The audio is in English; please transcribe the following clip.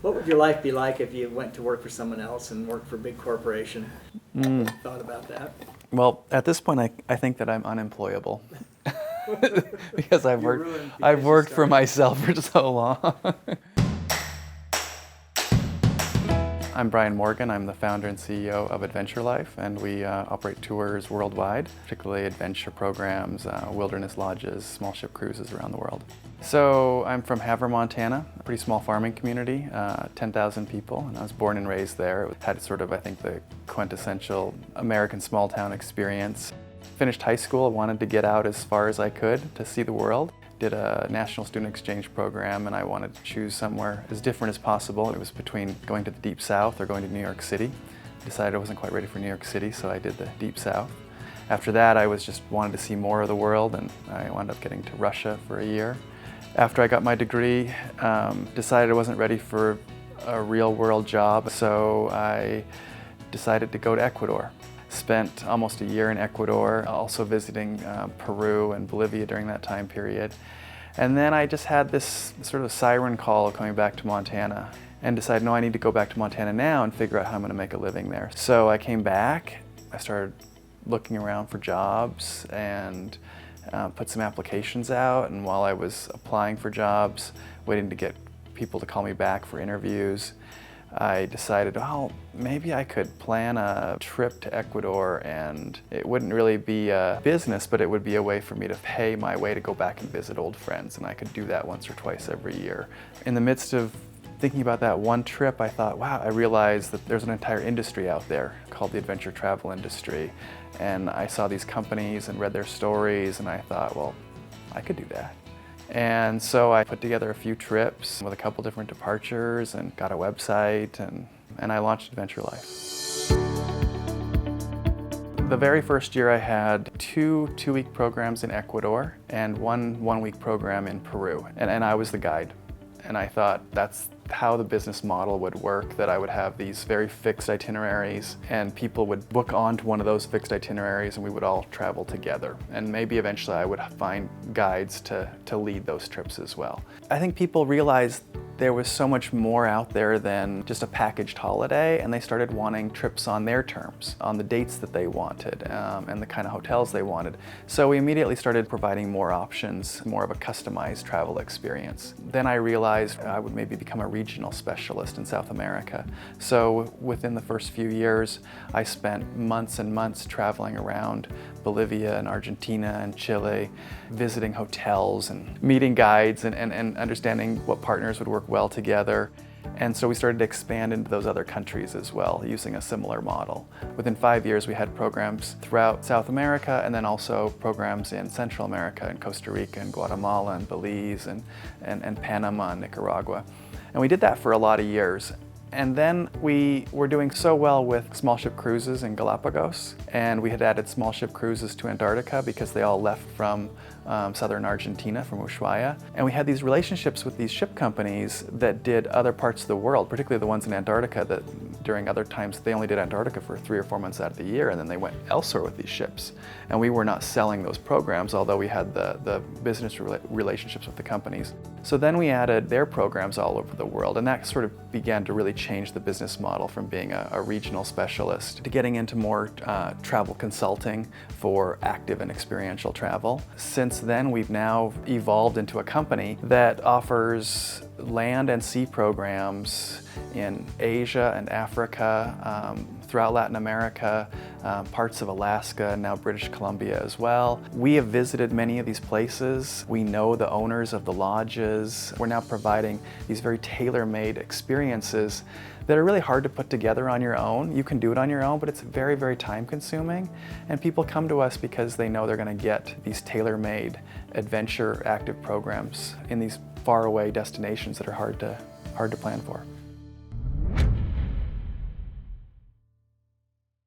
What would your life be like if you went to work for someone else and worked for a big corporation? Thought about that? Well, at this point, I think that I'm unemployable because I've You're worked ruined I've because you worked for started. myself for so long. I'm Brian Morgan. I'm the founder and CEO of Adventure Life, and we operate tours worldwide, particularly adventure programs, wilderness lodges, small ship cruises around the world. So I'm from Havre, Montana, a pretty small farming community, 10,000 people, and I was born and raised there. It had sort of, I think, the quintessential American small town experience. Finished high school, wanted to get out as far as I could to see the world. Did a national student exchange program, and I wanted to choose somewhere as different as possible. It was between going to the Deep South or going to New York City. Decided I wasn't quite ready for New York City, so I did the Deep South. After that, I wanted to see more of the world, and I wound up getting to Russia for a year. After I got my degree, decided I wasn't ready for a real world job, so I decided to go to Ecuador. Spent almost a year in Ecuador, also visiting Peru and Bolivia during that time period. And then I just had this sort of siren call coming back to Montana and decided, no, I need to go back to Montana now and figure out how I'm going to make a living there. So I came back, I started looking around for jobs and put some applications out. And while I was applying for jobs, waiting to get people to call me back for interviews, I decided, oh, maybe I could plan a trip to Ecuador, and it wouldn't really be a business, but it would be a way for me to pay my way to go back and visit old friends, and I could do that once or twice every year. In the midst of thinking about that one trip, I thought, wow, I realized that there's an entire industry out there called the adventure travel industry, and I saw these companies and read their stories, and I thought, well, I could do that. And so I put together a few trips with a couple different departures and got a website, and I launched Adventure Life. The very first year I had two-week programs in Ecuador and one-week program in Peru, and I was the guide. And I thought that's how the business model would work, that I would have these very fixed itineraries and people would book onto one of those fixed itineraries and we would all travel together. And maybe eventually I would find guides to lead those trips as well. I think people realized there was so much more out there than just a packaged holiday, and they started wanting trips on their terms, on the dates that they wanted, and the kind of hotels they wanted. So we immediately started providing more options, more of a customized travel experience. Then I realized I would maybe become a regional specialist in South America. So within the first few years, I spent months and months traveling around Bolivia and Argentina and Chile, visiting hotels and meeting guides and understanding what partners would work well together. And so we started to expand into those other countries as well, using a similar model. Within 5 years, we had programs throughout South America, and then also programs in Central America, and Costa Rica, and Guatemala, and Belize, and Panama, and Nicaragua. And we did that for a lot of years. And then we were doing so well with small ship cruises in Galapagos, and we had added small ship cruises to Antarctica because they all left from southern Argentina, from Ushuaia. And we had these relationships with these ship companies that did other parts of the world, particularly the ones in Antarctica that during other times they only did Antarctica for 3 or 4 months out of the year, and then they went elsewhere with these ships. And we were not selling those programs, although we had the business relationships with the companies. So then we added their programs all over the world, and that sort of began to really change the business model from being a regional specialist to getting into more travel consulting for active and experiential travel. Since then, we've now evolved into a company that offers land and sea programs in Asia and Africa, throughout Latin America, parts of Alaska, and now British Columbia as well. We have visited many of these places. We know the owners of the lodges. We're now providing these very tailor-made experiences that are really hard to put together on your own. You can do it on your own, but it's very, very time-consuming. And people come to us because they know they're going to get these tailor-made adventure active programs in these faraway destinations that are hard to plan for.